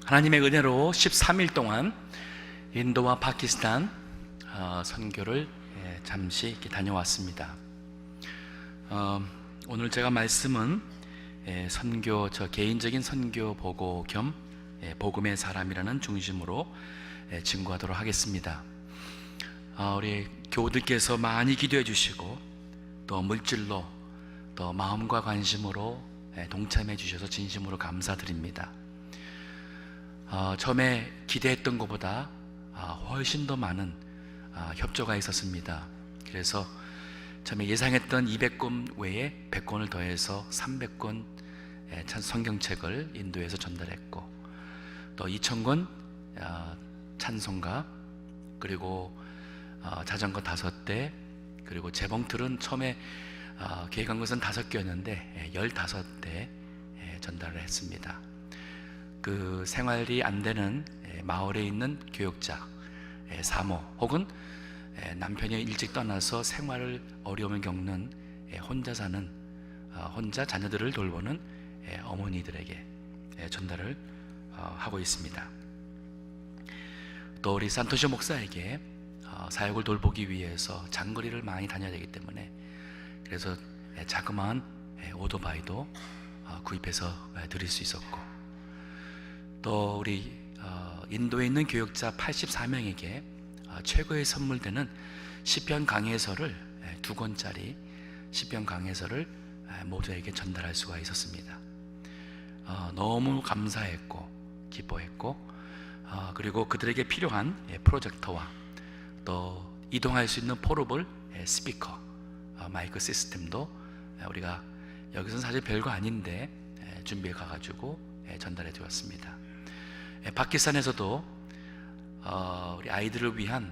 하나님의 은혜로 13일 동안 인도와 파키스탄 선교를 잠시 이렇게 다녀왔습니다. 오늘 제가 말씀은 선교, 저 개인적인 선교 보고 겸 복음의 사람이라는 중심으로 증거하도록 하겠습니다. 우리 교우들께서 많이 기도해 주시고 또 물질로 또 마음과 관심으로 동참해 주셔서 진심으로 감사드립니다. 처음에 기대했던 것보다 훨씬 더 많은 협조가 있었습니다. 그래서 처음에 예상했던 200권 외에 100권을 더해서 300권 성경책을 인도에서 전달했고, 또 2000권 찬송가, 그리고 자전거 5대, 그리고 재봉틀은 처음에 계획한 것은 5개였는데 15대 전달을 했습니다. 그 생활이 안 되는 마을에 있는 교역자, 사모, 혹은 남편이 일찍 떠나서 생활을 어려움을 겪는 혼자 사는, 혼자 자녀들을 돌보는 어머니들에게 전달을 하고 있습니다. 또 우리 산토시 목사에게 사역을 돌보기 위해서 장거리를 많이 다녀야 되기 때문에, 그래서 자그마한 오토바이도 구입해서 드릴 수 있었고, 또 우리 인도에 있는 교역자 84명에게 최고의 선물되는 시편 강해서를 2권짜리 시편 강해서를 모두에게 전달할 수가 있었습니다. 너무 감사했고 기뻐했고, 그리고 그들에게 필요한 프로젝터와 또 이동할 수 있는 포러블 스피커, 마이크 시스템도 우리가 여기서는 사실 별거 아닌데 준비해 가가지고 전달해 드렸습니다. 파키스탄에서도 우리 아이들을 위한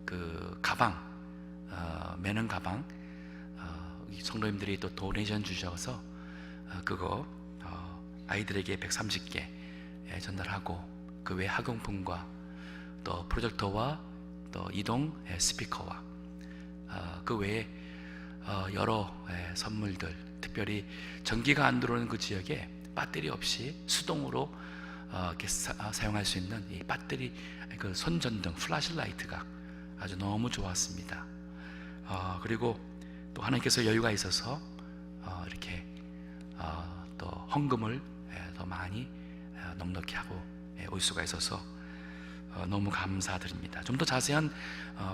그 가방, 매는 가방, 성도님들이 또 도네이션 주셔서 그거 아이들에게 130개 전달하고, 그 외 학용품과 또 프로젝터와 또 이동 스피커와 그 외에 여러 선물들, 특별히 전기가 안 들어오는 그 지역에 배터리 없이 수동으로 이렇게 사용할 수 있는 이 배터리, 그 손전등 플래시라이트가 아주 너무 좋았습니다. 그리고 또 하나님께서 여유가 있어서 이렇게 또 헌금을 더 많이 넉넉히 하고 올 수가 있어서 너무 감사드립니다. 좀 더 자세한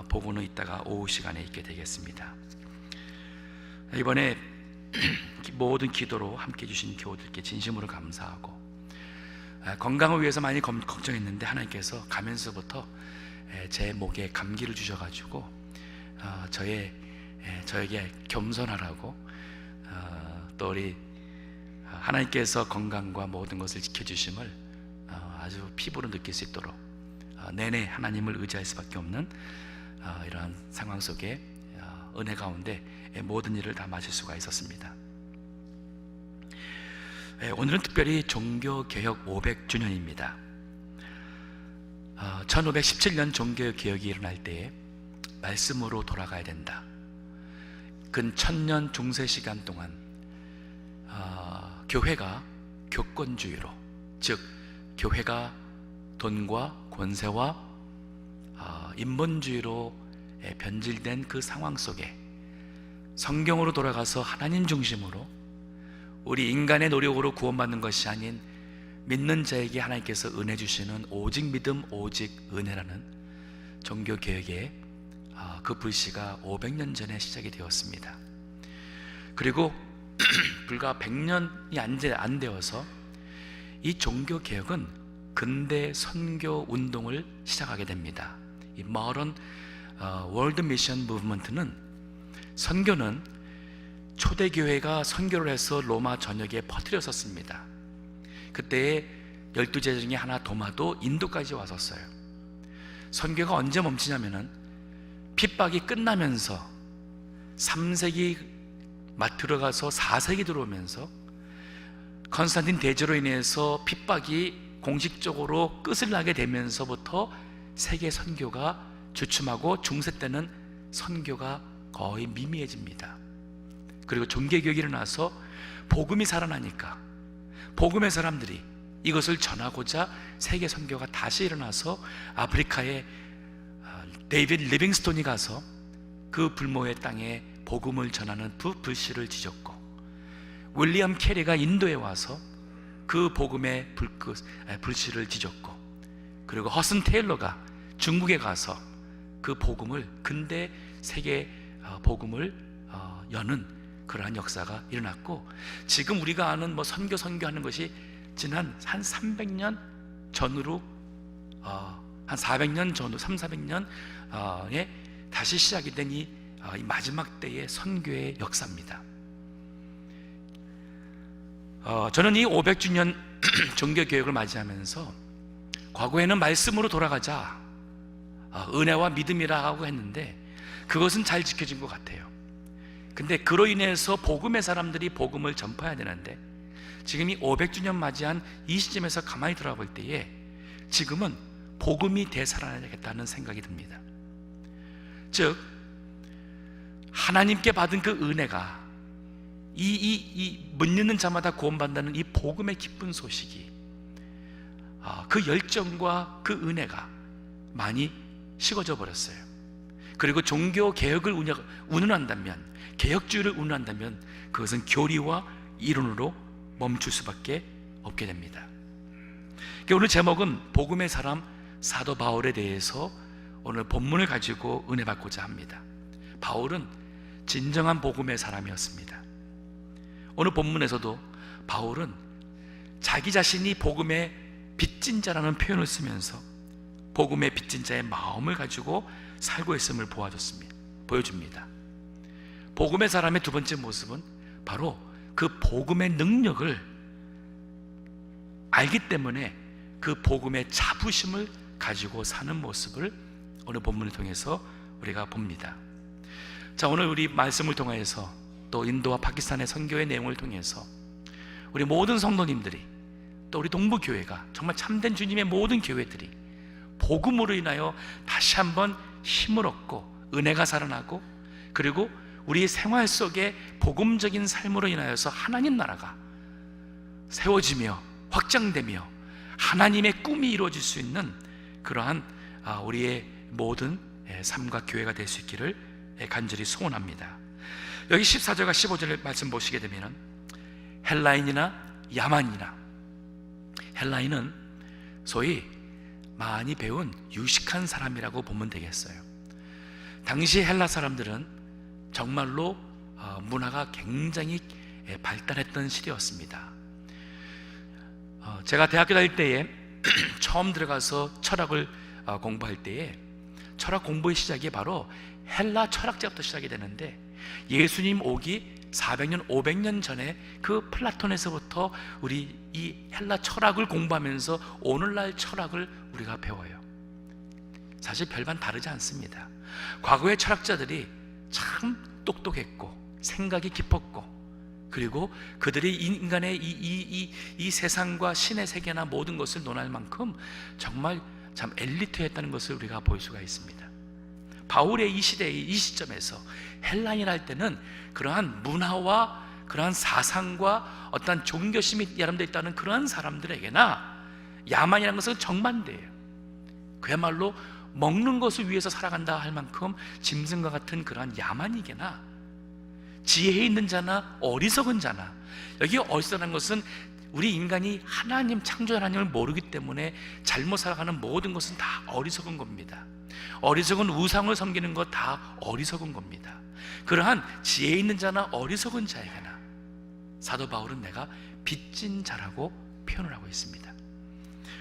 보고는 이따가 오후 시간에 있게 되겠습니다. 이번에 모든 기도로 함께 해주신 교우들께 진심으로 감사하고, 건강을 위해서 많이 걱정했는데 하나님께서 가면서부터 제 목에 감기를 주셔가지고 저에게 겸손하라고, 또 우리 하나님께서 건강과 모든 것을 지켜주심을 아주 피부로 느낄 수 있도록 내내 하나님을 의지할 수밖에 없는 이러한 상황 속에 은혜 가운데 모든 일을 다 마실 수가 있었습니다. 오늘은 특별히 종교개혁 500주년입니다. 1517년 종교개혁이 일어날 때에 말씀으로 돌아가야 된다. 근 1000년 중세 시간 동안 교회가 교권주의로, 즉 교회가 돈과 권세와 인본주의로 변질된 그 상황 속에 성경으로 돌아가서 하나님 중심으로 우리 인간의 노력으로 구원받는 것이 아닌 믿는 자에게 하나님께서 은혜 주시는 오직 믿음 오직 은혜라는 종교개혁의 그 불씨가 500년 전에 시작이 되었습니다. 그리고 불과 100년이 안 되어서 이 종교개혁은 근대 선교 운동을 시작하게 됩니다. 이 모던 월드 미션 무브먼트는, 선교는 초대교회가 선교를 해서 로마 전역에 퍼뜨렸었습니다. 그때의 12제자 중에 하나 도마도 인도까지 왔었어요. 선교가 언제 멈추냐면은 핍박이 끝나면서 3세기 막 들어가서 4세기 들어오면서 컨스탄틴 대제로 인해서 핍박이 공식적으로 끝을 나게 되면서부터 세계 선교가 주춤하고, 중세 때는 선교가 거의 미미해집니다. 그리고 종교개혁이 일어나서 복음이 살아나니까 복음의 사람들이 이것을 전하고자 세계 선교가 다시 일어나서 아프리카에 데이비드 리빙스톤이 가서 그 불모의 땅에 복음을 전하는 두 불씨를 지졌고, 윌리엄 캐리가 인도에 와서 그 복음의 불씨를 지졌고, 그리고 허슨 테일러가 중국에 가서 그 복음을, 근대 세계 복음을 여는 그러한 역사가 일어났고, 지금 우리가 아는 선교하는 것이 지난 한 300년 전으로 한 400년 전후 300~400년에 다시 시작이 된 이 마지막 때의 선교의 역사입니다. 저는 이 500주년 종교개혁을 맞이하면서 과거에는 말씀으로 돌아가자, 은혜와 믿음이라고 했는데 그것은 잘 지켜진 것 같아요. 근데 그로 인해서 복음의 사람들이 복음을 전파해야 되는데, 지금 이 500주년 맞이한 이 시점에서 가만히 돌아볼 때에 지금은 복음이 되살아나야겠다는 생각이 듭니다. 즉, 하나님께 받은 그 은혜가 못 믿는 자마다 구원받는다는 이 복음의 기쁜 소식이, 그 열정과 그 은혜가 많이 식어져 버렸어요. 그리고 종교 개혁을 운운한다면, 개혁주의를 운운한다면 그것은 교리와 이론으로 멈출 수밖에 없게 됩니다. 오늘 제목은 복음의 사람 사도 바울에 대해서 오늘 본문을 가지고 은혜 받고자 합니다. 바울은 진정한 복음의 사람이었습니다. 오늘 본문에서도 바울은 자기 자신이 복음의 빚진 자라는 표현을 쓰면서 복음의 빚진 자의 마음을 가지고 살고 있음을 보여줍니다. 복음의 사람의 두 번째 모습은 바로 그 복음의 능력을 알기 때문에 그 복음의 자부심을 가지고 사는 모습을 오늘 본문을 통해서 우리가 봅니다. 자, 오늘 우리 말씀을 통해서 또 인도와 파키스탄의 선교의 내용을 통해서 우리 모든 성도님들이, 또 우리 동부교회가, 정말 참된 주님의 모든 교회들이 복음으로 인하여 다시 한번 힘을 얻고 은혜가 살아나고, 그리고 우리 생활 속에 복음적인 삶으로 인하여서 하나님 나라가 세워지며 확장되며 하나님의 꿈이 이루어질 수 있는 그러한 우리의 모든 삶과 교회가 될 수 있기를 간절히 소원합니다. 여기 14절과 15절 말씀 보시게 되면 헬라인이나 야만이나, 헬라인은 소위 많이 배운 유식한 사람이라고 보면 되겠어요. 당시 헬라 사람들은 정말로 문화가 굉장히 발달했던 시대였습니다. 제가 대학교 다닐 때에 처음 들어가서 철학을 공부할 때에 철학 공부의 시작이 바로 헬라 철학자부터 시작이 되는데, 예수님 오기 400년, 500년 전에 그 플라톤에서부터 우리 이 헬라 철학을 공부하면서 오늘날 철학을 우리가 배워요. 사실 별반 다르지 않습니다. 과거의 철학자들이 참 똑똑했고 생각이 깊었고, 그리고 그들이 인간의 이 세상과 신의 세계나 모든 것을 논할 만큼 정말 참 엘리트였다는 것을 우리가 볼 수가 있습니다. 바울의 이 시대의 이 시점에서 헬라인이랄 때는 그러한 문화와 그러한 사상과 어떤 종교심이 야람되어 있다는 그러한 사람들에게나, 야만이라는 것은 정반대예요. 그야말로 먹는 것을 위해서 살아간다 할 만큼 짐승과 같은 그러한 야만이게나, 지혜 있는 자나 어리석은 자나, 여기 어리석은 것은 우리 인간이 하나님, 창조 하나님을 모르기 때문에 잘못 살아가는 모든 것은 다 어리석은 겁니다. 어리석은 우상을 섬기는 것 다 어리석은 겁니다. 그러한 지혜 있는 자나 어리석은 자에게나 사도 바울은 내가 빚진 자라고 표현을 하고 있습니다.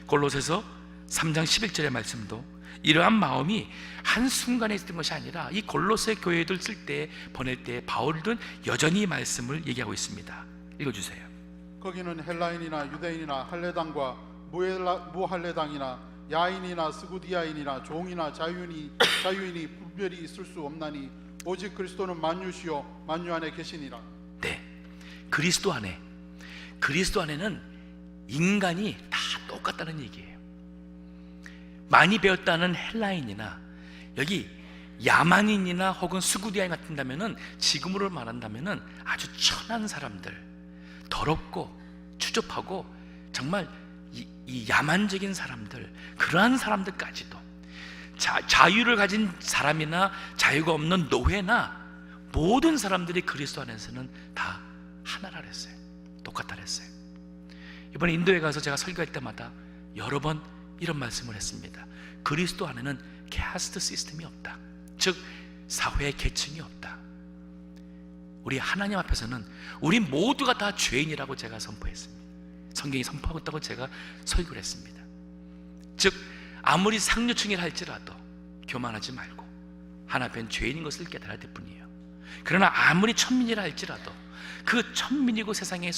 골로새서 3장 11절의 말씀도 이러한 마음이 한순간에 있었던 것이 아니라 이 골로새 교회들 쓸 때, 보낼 때 바울은 여전히 말씀을 얘기하고 있습니다. 읽어주세요. 거기는 헬라인이나 유대인이나 할례당과 무할례당이나 야인이나 스구디아인이나 종이나 자유인이 분별이 있을 수 없나니 오직 그리스도는 만유시요 만유 안에 계시니라. 네, 그리스도 안에는 인간이 다 똑같다는 얘기예요. 많이 배웠다는 헬라인이나 여기 야만인이나 혹은 스구디아인 같은다면은, 지금으로 말한다면은 아주 천한 사람들, 더럽고 추접하고 정말 이 야만적인 사람들, 그러한 사람들까지도 자유를 가진 사람이나 자유가 없는 노예나 모든 사람들이 그리스도 안에서는 다 하나라 그랬어요. 똑같다 그랬어요. 이번에 인도에 가서 제가 설교할 때마다 여러 번 이런 말씀을 했습니다. 그리스도 안에는 캐스트 시스템이 없다. 즉 사회의 계층이 없다. 우리 하나님 앞에서는 우리 모두가 다 죄인이라고 제가 선포했습니다. 성경이 선포하고 있다고 제가 설교를 했습니다. 즉 아무리 상류층이라 할지라도 교만하지 말고 하나님 앞엔 죄인인 것을 깨달아야 될 뿐이에요. 그러나 아무리 천민이라 할지라도 그 천민이고 세상에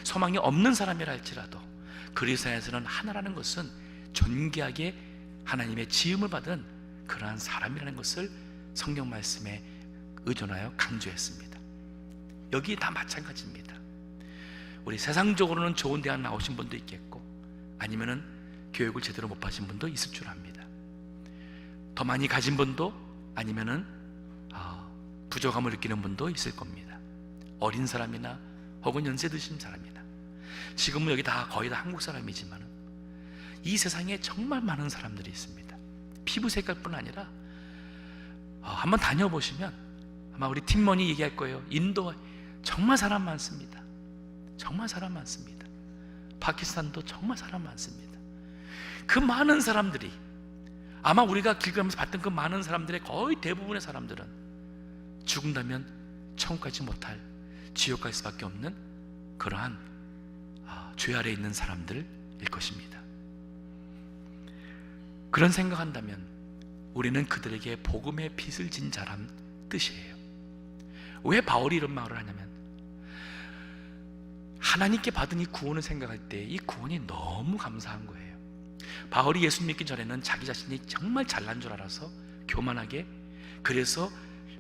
소망이 없는 사람이라 할지라도 그리스도 안에서는 하나라는 것은 존귀하게 하나님의 지음을 받은 그러한 사람이라는 것을 성경 말씀에 의존하여 강조했습니다. 여기 다 마찬가지입니다. 우리 세상적으로는 좋은 대학 나오신 분도 있겠고 아니면은 교육을 제대로 못 받으신 분도 있을 줄 압니다. 더 많이 가진 분도 아니면은 부족함을 느끼는 분도 있을 겁니다. 어린 사람이나 혹은 연세 드신 사람이나 지금은 여기 다 거의 다 한국 사람이지만 이 세상에 정말 많은 사람들이 있습니다. 피부 색깔뿐 아니라 한번 다녀보시면 아마 우리 팀원이 얘기할 거예요. 인도 정말 사람 많습니다. 정말 사람 많습니다. 파키스탄도 정말 사람 많습니다. 그 많은 사람들이 아마 우리가 길 가면서 봤던 그 많은 사람들의 거의 대부분의 사람들은 죽는다면 천국 가지 못할 지옥 갈 수밖에 없는 그러한 죄 아래에 있는 사람들일 것입니다. 그런 생각한다면 우리는 그들에게 복음의 빚을 진 자란 뜻이에요. 왜 바울이 이런 말을 하냐면 하나님께 받은 이 구원을 생각할 때 이 구원이 너무 감사한 거예요. 바울이 예수 믿기 전에는 자기 자신이 정말 잘난 줄 알아서 교만하게, 그래서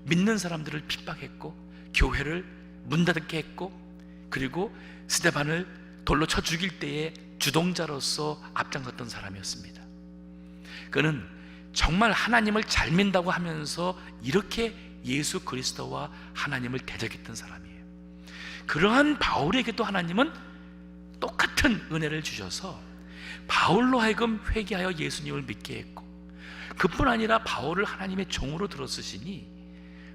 믿는 사람들을 핍박했고 교회를 문 닫게 했고, 그리고 스데반을 돌로 쳐 죽일 때에 주동자로서 앞장섰던 사람이었습니다. 그는 정말 하나님을 잘 믿는다고 하면서 이렇게 예수 그리스도와 하나님을 대적했던 사람이에요. 그러한 바울에게도 하나님은 똑같은 은혜를 주셔서 바울로 하여금 회개하여 예수님을 믿게 했고, 그뿐 아니라 바울을 하나님의 종으로 들어쓰시니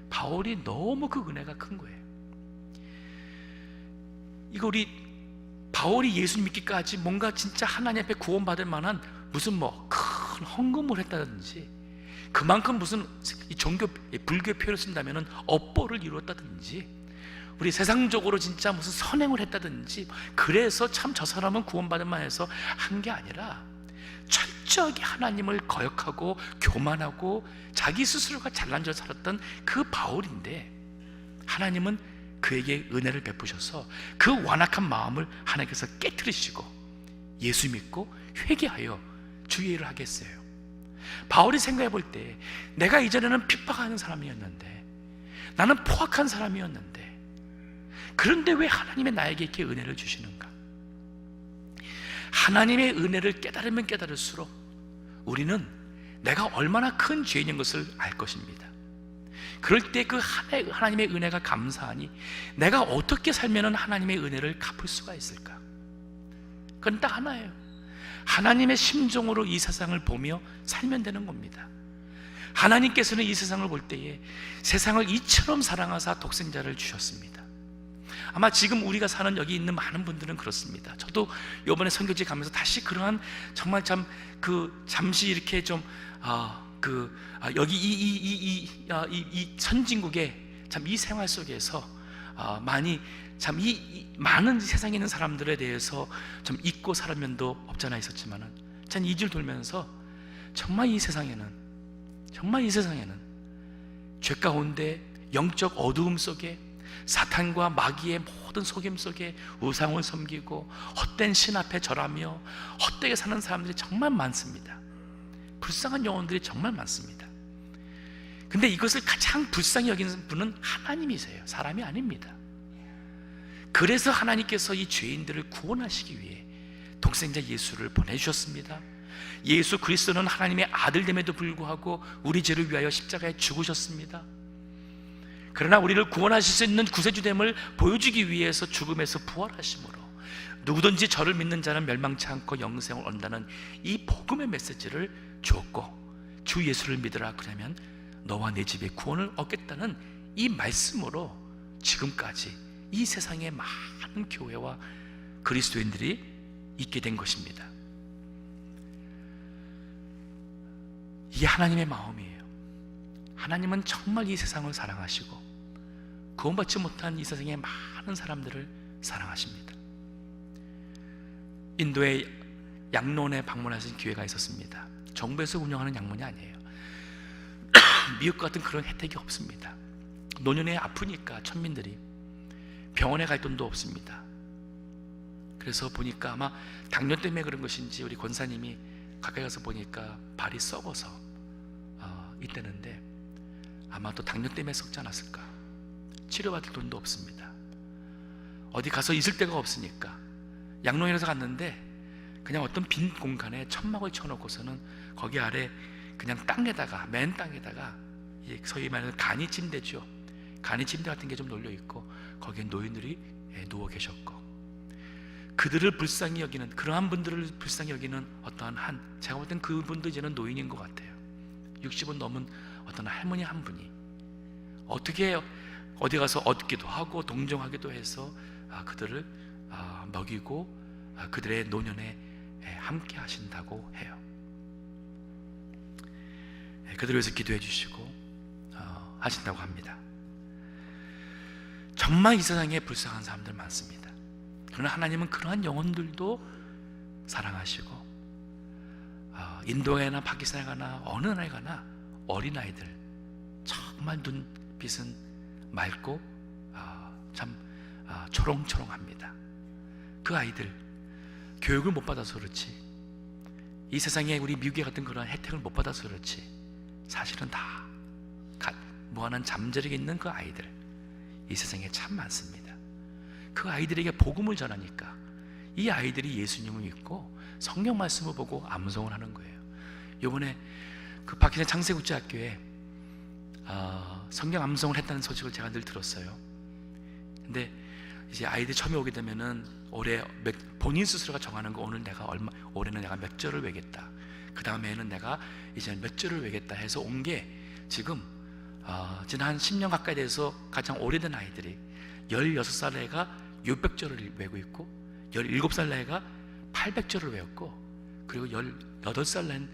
바울이 너무 그 은혜가 큰 거예요. 이거 우리 바울이 예수 믿기까지 뭔가 진짜 하나님 앞에 구원받을 만한 무슨 큰 헌금을 했다든지, 그만큼 무슨 종교 불교 표현을 쓴다면은 업보를 이루었다든지, 우리 세상적으로 진짜 무슨 선행을 했다든지, 그래서 참 저 사람은 구원받을 만해서 한 게 아니라 철저하게 하나님을 거역하고 교만하고 자기 스스로가 잘난 줄 살았던 그 바울인데 하나님은 그에게 은혜를 베푸셔서 그 완악한 마음을 하나님께서 깨트리시고 예수 믿고 회개하여 주의 일을 하게 했어요. 바울이 생각해 볼 때 내가 이전에는 핍박하는 사람이었는데, 나는 포악한 사람이었는데, 그런데 왜 하나님의 나에게 이렇게 은혜를 주시는가? 하나님의 은혜를 깨달으면 깨달을수록 우리는 내가 얼마나 큰 죄인인 것을 알 것입니다. 그럴 때 그 하나님의 은혜가 감사하니 내가 어떻게 살면 하나님의 은혜를 갚을 수가 있을까? 그건 딱 하나예요. 하나님의 심정으로 이 세상을 보며 살면 되는 겁니다. 하나님께서는 이 세상을 볼 때에 세상을 이처럼 사랑하사 독생자를 주셨습니다. 아마 지금 우리가 사는 여기 있는 많은 분들은 그렇습니다. 저도 이번에 선교지 가면서 다시 그러한 정말 잠시 이렇게 좀 여기 이 선진국의 참 이 생활 속에서 많이 참 이 많은 세상에 있는 사람들에 대해서 좀 잊고 살은 면도 없잖아 있었지만은, 전 이 줄 돌면서 정말 이 세상에는 죄 가운데 영적 어두움 속에 사탄과 마귀의 모든 속임 속에 우상을 섬기고 헛된 신 앞에 절하며 헛되게 사는 사람들이 정말 많습니다. 불쌍한 영혼들이 정말 많습니다. 근데 이것을 가장 불쌍히 여기는 분은 하나님이세요. 사람이 아닙니다. 그래서 하나님께서 이 죄인들을 구원하시기 위해 독생자 예수를 보내주셨습니다. 예수 그리스도는 하나님의 아들됨에도 불구하고 우리 죄를 위하여 십자가에 죽으셨습니다. 그러나 우리를 구원하실 수 있는 구세주됨을 보여주기 위해서 죽음에서 부활하심으로 누구든지 저를 믿는 자는 멸망치 않고 영생을 얻는다는 이 복음의 메시지를 주었고, 주 예수를 믿으라, 그러면 너와 내 집에 구원을 얻겠다는 이 말씀으로 지금까지 이 세상의 많은 교회와 그리스도인들이 있게 된 것입니다. 이게 하나님의 마음이에요. 하나님은 정말 이 세상을 사랑하시고 구원받지 못한 이 세상의 많은 사람들을 사랑하십니다. 인도의 양론에 방문하신 기회가 있었습니다. 정부에서 운영하는 양론이 아니에요. 미국 같은 그런 혜택이 없습니다. 노년에 아프니까 천민들이 병원에 갈 돈도 없습니다. 그래서 보니까 아마 당뇨 때문에 그런 것인지 우리 권사님이 가까이 가서 보니까 발이 썩어서 있다는데, 아마 또 당뇨 때문에 썩지 않았을까. 치료받을 돈도 없습니다. 어디 가서 있을 데가 없으니까 양로원에서 갔는데 그냥 어떤 빈 공간에 천막을 쳐놓고서는 거기 아래 그냥 땅에다가, 맨 땅에다가 소위 말하는 간이 침대죠. 간이 침대 같은 게 좀 놓여 있고 거기에 노인들이 누워 계셨고, 그들을 불쌍히 여기는, 그러한 분들을 불쌍히 여기는 어떠한 제가 볼 땐 그분도 이제는 노인인 것 같아요. 60은 넘은 어떤 할머니 한 분이 어떻게 어디 가서 얻기도 하고 동정하기도 해서 그들을 먹이고 그들의 노년에 함께 하신다고 해요. 그들을 위해서 기도해 주시고 하신다고 합니다. 정말 이 세상에 불쌍한 사람들 많습니다. 그러나 하나님은 그러한 영혼들도 사랑하시고, 인도에나 파키스탄에 가나 어느 나라에 가나 어린아이들, 정말 눈빛은 맑고 참 초롱초롱합니다. 그 아이들 교육을 못 받아서 그렇지, 이 세상에 우리 미국에 같은 그런 혜택을 못 받아서 그렇지, 사실은 다 무한한 잠재력이 있는 그 아이들 이 세상에 참 많습니다. 그 아이들에게 복음을 전하니까 이 아이들이 예수님을 믿고 성경 말씀을 보고 암송을 하는 거예요. 이번에 그 파키스탄 창세국제학교에 성경 암송을 했다는 소식을 제가 늘 들었어요. 근데 이제 아이들이 처음에 오게 되면은 올해 본인 스스로가 정하는 거, 올해는 내가 몇 절을 외겠다, 그 다음에는 내가 이제 몇 절을 외겠다 해서 온 게 지금 지난 한 10년 가까이 돼서 가장 오래된 아이들이 16살 애가 600절을 외고 있고, 17살 애가 800절을 외웠고, 그리고 18살 낸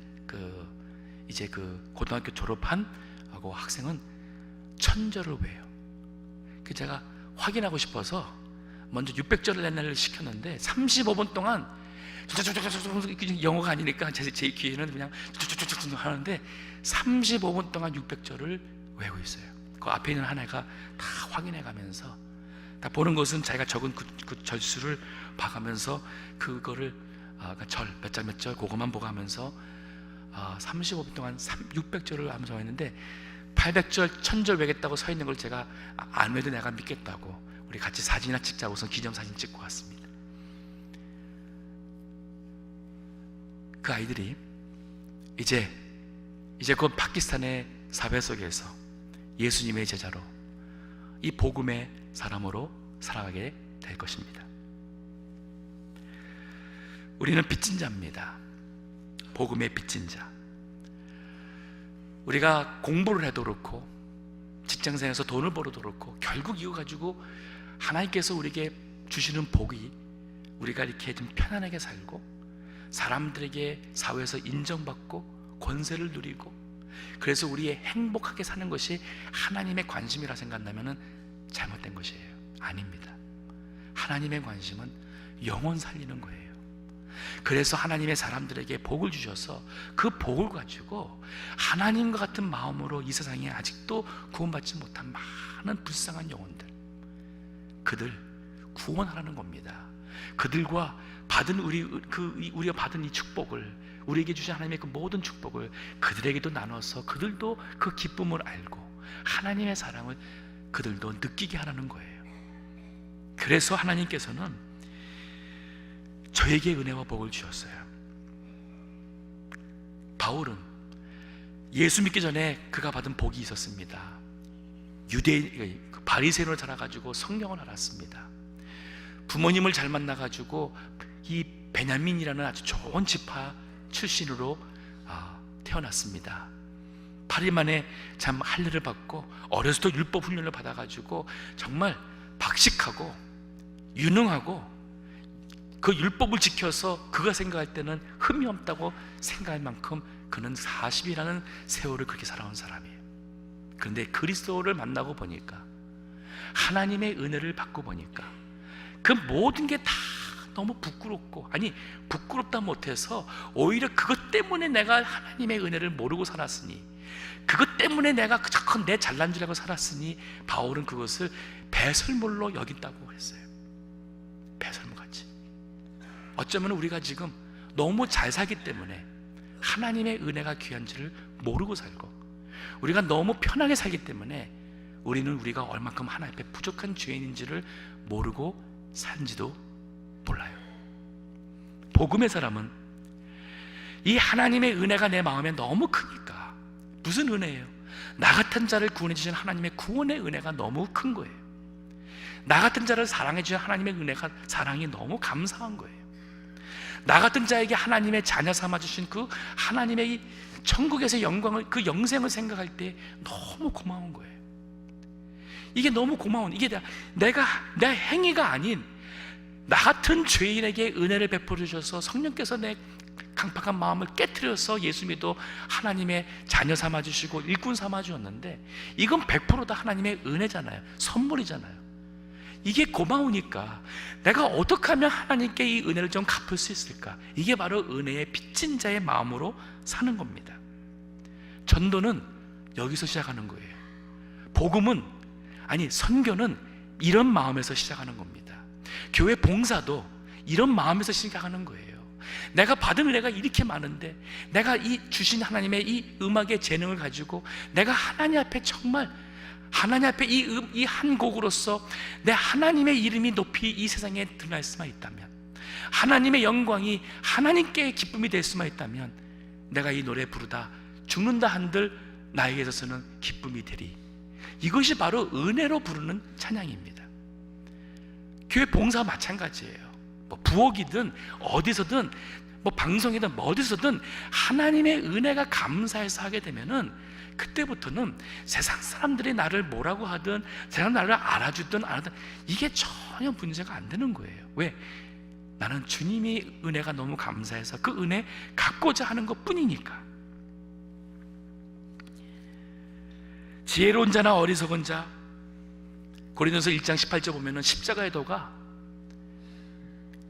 이제 고등학교 졸업한 학생은 1000절을 외요. 그 제가 확인하고 싶어서 먼저 600절을 낸 애를 시켰는데 35분 동안 영어가 아니니까 제 귀에는 그냥 하는데 35분 동안 600절을 외우고 있어요. 그 앞에 있는 하나가 다 확인해 가면서, 다 보는 것은 자기가 적은 그 절수를 봐가면서 그거를 몇 절 그것만 보고 하면서 35분 동안 600절을 암송했는데 800절, 1000절 외겠다고 서 있는 걸 제가 안 외도 내가 믿겠다고 우리 같이 사진이나 찍자고 우선 기념사진 찍고 왔습니다. 그 아이들이 이제 그 파키스탄의 사회 속에서 예수님의 제자로, 이 복음의 사람으로 살아가게 될 것입니다. 우리는 빚진 자입니다. 복음의 빚진 자. 우리가 공부를 해도 그렇고 직장생활에서 돈을 벌어도 그렇고, 결국 이거 가지고 하나님께서 우리에게 주시는 복이 우리가 이렇게 좀 편안하게 살고 사람들에게 사회에서 인정받고 권세를 누리고, 그래서 우리의 행복하게 사는 것이 하나님의 관심이라 생각한다면 잘못된 것이에요. 아닙니다. 하나님의 관심은 영혼 살리는 거예요. 그래서 하나님의 사람들에게 복을 주셔서 그 복을 가지고 하나님과 같은 마음으로 이 세상에 아직도 구원받지 못한 많은 불쌍한 영혼들, 그들 구원하라는 겁니다. 그들과 받은 우리가 받은 이 축복을, 우리에게 주신 하나님의 그 모든 축복을 그들에게도 나눠서 그들도 그 기쁨을 알고 하나님의 사랑을 그들도 느끼게 하라는 거예요. 그래서 하나님께서는 저에게 은혜와 복을 주셨어요. 바울은 예수 믿기 전에 그가 받은 복이 있었습니다. 바리새인으로 자라가지고 성경을 알았습니다. 부모님을 잘 만나가지고 이 베냐민이라는 아주 좋은 지파 출신으로 태어났습니다. 8일 만에 참 할례를 받고 어려서도 율법 훈련을 받아가지고 정말 박식하고 유능하고 그 율법을 지켜서 그가 생각할 때는 흠이 없다고 생각할 만큼 그는 40이라는 세월을 그렇게 살아온 사람이에요. 그런데 그리스도를 만나고 보니까, 하나님의 은혜를 받고 보니까 그 모든 게 다 너무 부끄럽고, 아니 부끄럽다 못해서 오히려 그것 때문에 내가 하나님의 은혜를 모르고 살았으니, 그것 때문에 내가 그저 내 잘난 줄 알고 살았으니, 바울은 그것을 배설물로 여긴다고 했어요. 배설물같이. 어쩌면 우리가 지금 너무 잘 살기 때문에 하나님의 은혜가 귀한지를 모르고 살고, 우리가 너무 편하게 살기 때문에 우리는 우리가 얼만큼 하나님 앞에 부족한 죄인인지를 모르고 산지도 몰라요. 복음의 사람은 이 하나님의 은혜가 내 마음에 너무 크니까, 무슨 은혜예요? 나 같은 자를 구원해 주신 하나님의 구원의 은혜가 너무 큰 거예요. 나 같은 자를 사랑해 주신 하나님의 은혜가, 사랑이 너무 감사한 거예요. 나 같은 자에게 하나님의 자녀 삼아 주신 그 하나님의 이 천국에서의 영광을, 그 영생을 생각할 때 너무 고마운 거예요. 이게 너무 고마운, 이게 내가 내 행위가 아닌 나 같은 죄인에게 은혜를 베풀어 주셔서 성령께서 내 강팍한 마음을 깨트려서 예수 믿어 하나님의 자녀 삼아 주시고 일꾼 삼아 주었는데, 이건 100% 다 하나님의 은혜잖아요. 선물이잖아요. 이게 고마우니까 내가 어떻게 하면 하나님께 이 은혜를 좀 갚을 수 있을까? 이게 바로 은혜의 빚진 자의 마음으로 사는 겁니다. 전도는 여기서 시작하는 거예요. 복음은, 아니 선교는 이런 마음에서 시작하는 겁니다. 교회 봉사도 이런 마음에서 시작하는 거예요. 내가 받은 은혜가 이렇게 많은데, 내가 이 주신 하나님의 이 음악의 재능을 가지고 내가 하나님 앞에 정말, 하나님 앞에 이 한 곡으로서 내 하나님의 이름이 높이 이 세상에 드러날 수만 있다면, 하나님의 영광이 하나님께 기쁨이 될 수만 있다면, 내가 이 노래 부르다 죽는다 한들 나에게 있어서는 기쁨이 되리. 이것이 바로 은혜로 부르는 찬양입니다. 교회 봉사 마찬가지예요. 뭐 부엌이든 어디서든, 뭐 방송이든 뭐 어디서든 하나님의 은혜가 감사해서 하게 되면은, 그때부터는 세상 사람들이 나를 뭐라고 하든, 세상 나를 알아주든 안 하든 이게 전혀 문제가 안 되는 거예요. 왜? 나는 주님이 은혜가 너무 감사해서 그 은혜 갖고자 하는 것 뿐이니까. 지혜로운 자나 어리석은 자, 고린도서 1장 18절 보면은 십자가의 도가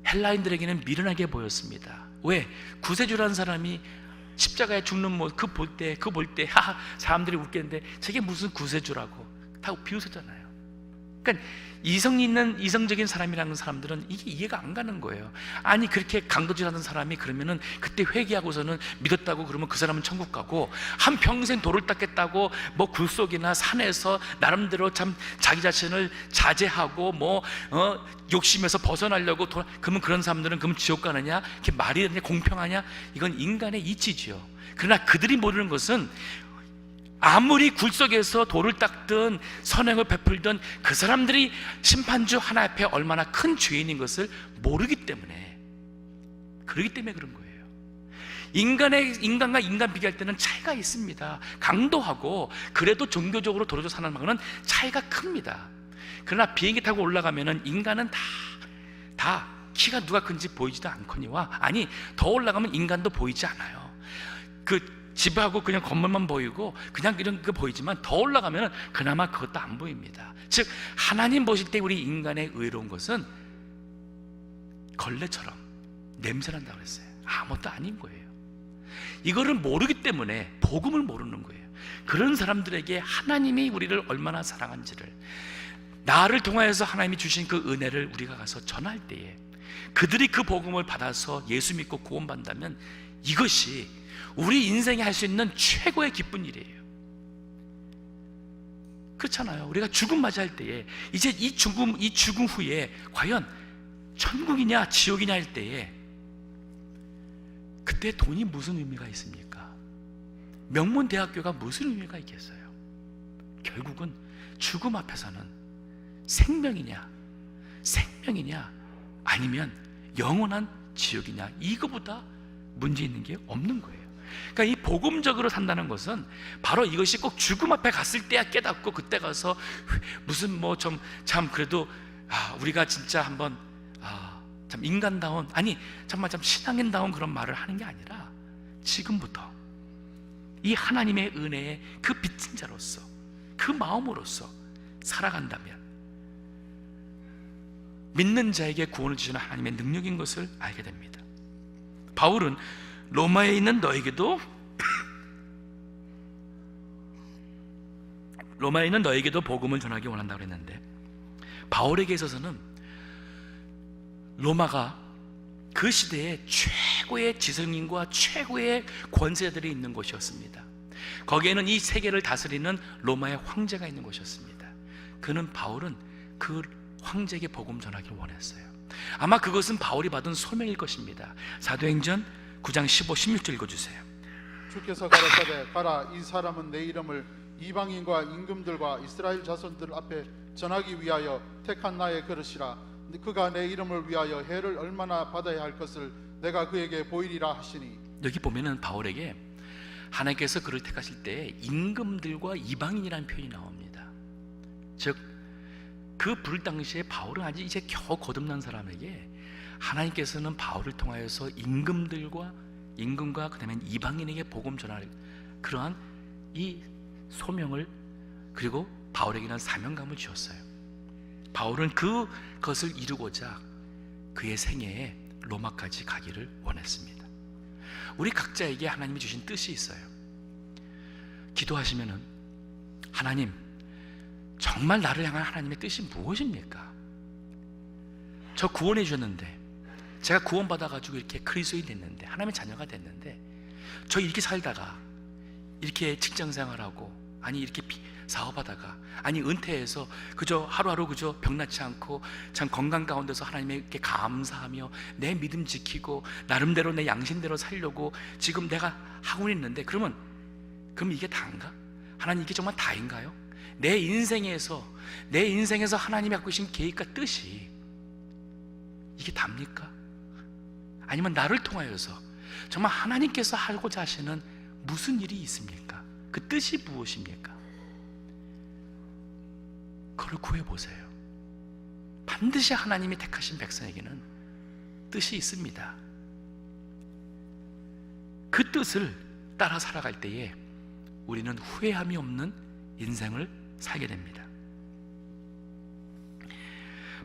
헬라인들에게는 미련하게 보였습니다. 왜? 구세주라는 사람이 십자가에 죽는 모습 그 볼 때 사람들이 웃겠는데, 저게 무슨 구세주라고 다 비웃었잖아요. 그러니까 이성적인 사람이라는 사람들은 이게 이해가 안 가는 거예요. 아니 그렇게 강도질하는 사람이 그러면은 그때 회개하고서는 믿었다고 그러면 그 사람은 천국 가고, 한 평생 돌을 닦겠다고 뭐 굴속이나 산에서 나름대로 참 자기 자신을 자제하고 욕심에서 벗어나려고 그러면 그런 사람들은 그러면 지옥 가느냐? 이게 말이 되냐? 공평하냐? 이건 인간의 이치지요. 그러나 그들이 모르는 것은, 아무리 굴속에서 돌을 닦든 선행을 베풀든 그 사람들이 심판주 하나 앞에 얼마나 큰 죄인인 것을 모르기 때문에, 그러기 때문에 그런 거예요. 인간과 인간 비교할 때는 차이가 있습니다. 강도하고 그래도 종교적으로 도로도 사는 방은 차이가 큽니다. 그러나 비행기 타고 올라가면은 인간은 다 키가 누가 큰지 보이지도 않거니와, 아니 더 올라가면 인간도 보이지 않아요. 그 집하고 그냥 건물만 보이고 그냥 이런 거 보이지만, 더 올라가면 그나마 그것도 안 보입니다. 즉 하나님 보실 때 우리 인간의 의로운 것은 걸레처럼 냄새난다고 그랬어요. 아무것도 아닌 거예요. 이거를 모르기 때문에 복음을 모르는 거예요. 그런 사람들에게 하나님이 우리를 얼마나 사랑한지를, 나를 통하여서 하나님이 주신 그 은혜를 우리가 가서 전할 때에 그들이 그 복음을 받아서 예수 믿고 구원받는다면, 이것이 우리 인생에 할 수 있는 최고의 기쁜 일이에요. 그렇잖아요. 우리가 죽음 맞이할 때에, 이제 이 죽음 후에 과연 천국이냐 지옥이냐 할 때에, 그때 돈이 무슨 의미가 있습니까? 명문대학교가 무슨 의미가 있겠어요? 결국은 죽음 앞에서는 생명이냐 아니면 영원한 지옥이냐, 이거보다 문제 있는 게 없는 거예요. 그러니까 이 복음적으로 산다는 것은 바로 이것이 꼭 죽음 앞에 갔을 때야 깨닫고 그때 가서 무슨 뭐 참 그래도 우리가 진짜 한번 참 인간다운, 아니 정말 참 신앙인다운 그런 말을 하는 게 아니라 지금부터 이 하나님의 은혜의 그 빚진 자로서, 그 마음으로서 살아간다면 믿는 자에게 구원을 주시는 하나님의 능력인 것을 알게 됩니다. 바울은 로마에 있는 너에게도 복음을 전하기 원한다고 했는데, 바울에게 있어서는 로마가 그 시대에 최고의 지성인과 최고의 권세자들이 있는 곳이었습니다. 거기에는 이 세계를 다스리는 로마의 황제가 있는 곳이었습니다. 바울은 그 황제에게 복음 전하기를 원했어요. 아마 그것은 바울이 받은 소명일 것입니다. 사도행전 9장 15, 16절 읽어주세요. 주께서 가라사대 가라, 이 사람은 내 이름을 이방인과 임금들과 이스라엘 자손들 앞에 전하기 위하여 택한 나의 그릇이라. 그가 내 이름을 위하여 해를 얼마나 받아야 할 것을 내가 그에게 보이리라 하시니. 여기 보면은 바울에게 하나님께서 그를 택하실 때 임금들과 이방인이라는 표현이 나옵니다. 즉 그 불 당시에 바울은 아직 이제 겨우 거듭난 사람에게 하나님께서는 바울을 통하여서 임금과 그다음에 이방인에게 복음 전할 그러한 이 소명을, 그리고 바울에게는 사명감을 주었어요. 바울은 그것을 이루고자 그의 생애에 로마까지 가기를 원했습니다. 우리 각자에게 하나님이 주신 뜻이 있어요. 기도하시면은 하나님, 정말 나를 향한 하나님의 뜻이 무엇입니까? 저 구원해 주셨는데, 제가 구원받아가지고 이렇게 그리스도인이 됐는데, 하나님의 자녀가 됐는데, 저 이렇게 살다가 이렇게 직장생활하고, 아니 이렇게 사업하다가, 아니 은퇴해서 그저 하루하루 그저 병나지 않고 참 건강 가운데서 하나님께 감사하며 내 믿음 지키고 나름대로 내 양심대로 살려고 지금 내가 하고 있는데, 그럼 이게 다인가? 하나님, 이게 정말 다인가요? 내 인생에서 하나님이 갖고 계신 계획과 뜻이 이게 답니까? 아니면 나를 통하여서 정말 하나님께서 하고자 하시는 무슨 일이 있습니까? 그 뜻이 무엇입니까? 그걸 구해보세요. 반드시 하나님이 택하신 백성에게는 뜻이 있습니다. 그 뜻을 따라 살아갈 때에 우리는 후회함이 없는 인생을 살게 됩니다.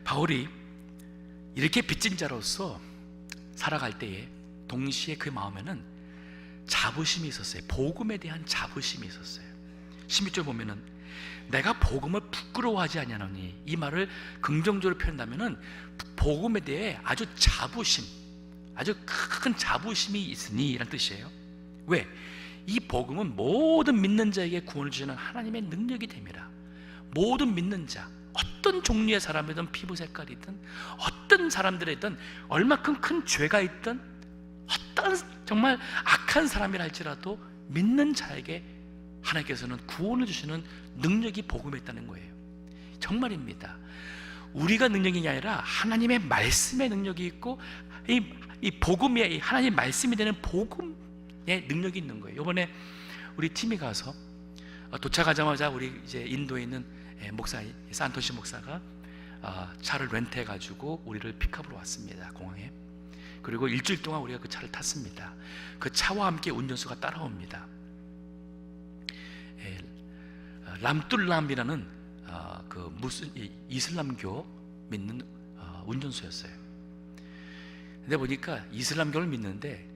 바울이 이렇게 빚진 자로서 살아갈 때에 동시에 그 마음에는 자부심이 있었어요. 복음에 대한 자부심이 있었어요. 16절 보면은 내가 복음을 부끄러워하지 아니하노니, 이 말을 긍정적으로 표현하면은 복음에 대해 아주 큰 자부심이 있으니 이란 뜻이에요. 왜? 이 복음은 모든 믿는 자에게 구원을 주시는 하나님의 능력이 됩니다. 모든 믿는 자, 어떤 종류의 사람이든 피부 색깔이든 어떤 사람들이든 얼마큼 큰 죄가 있든 어떤 정말 악한 사람이라 할지라도 믿는 자에게 하나님께서는 구원을 주시는 능력이 복음에 있다는 거예요. 정말입니다. 우리가 능력이 아니라 하나님의 말씀의 능력이 있고, 이 복음이 하나님의 말씀이 되는 복음의 능력이 있는 거예요. 이번에 우리 팀이 가서 도착하자마자 우리 이제 인도에 있는 목사 산토시 목사가 차를 렌트해가지고 우리를 픽업으로 왔습니다, 공항에. 그리고 일주일 동안 우리가 그 차를 탔습니다. 그 차와 함께 운전수가 따라옵니다. 람툴람이라는 그 무슨 이슬람교 믿는 운전수였어요. 근데 보니까 이슬람교를 믿는데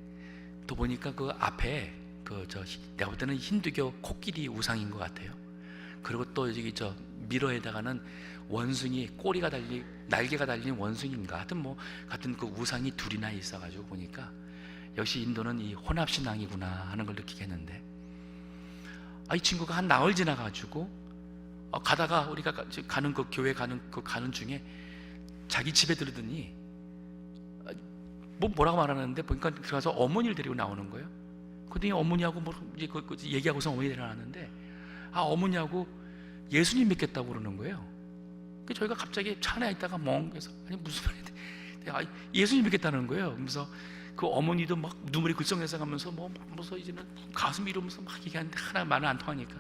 또 보니까 그 앞에 내가 볼 때는 힌두교 코끼리 우상인 것 같아요. 그리고 또 여기 미러에다가는 원숭이 날개가 달린 원숭이인가 같은 그 우상이 둘이나 있어가지고 보니까 역시 인도는 이 혼합신앙이구나 하는 걸 느끼게 했는데, 이 친구가 한 나흘 지나가지고 가다가 우리가 가는 그 교회 가는 중에 자기 집에 들으더니 뭐라고 말하는데 보니까 들어가서 어머니를 데리고 나오는 거예요. 그랬더니 어머니하고 얘기하고서 어머니 데려나왔는데, 어머니하고 예수님 믿겠다고 그러는 거예요. 그래서 저희가 갑자기 차 안에 있다가 멍해서 아니 무슨 말인데 예수님 믿겠다는 거예요. 그래서 그 어머니도 막 눈물이 글썽여서 가면서 무서 이제는 가슴 이러면서 막 얘기하는데 하나 말은 안 통하니까,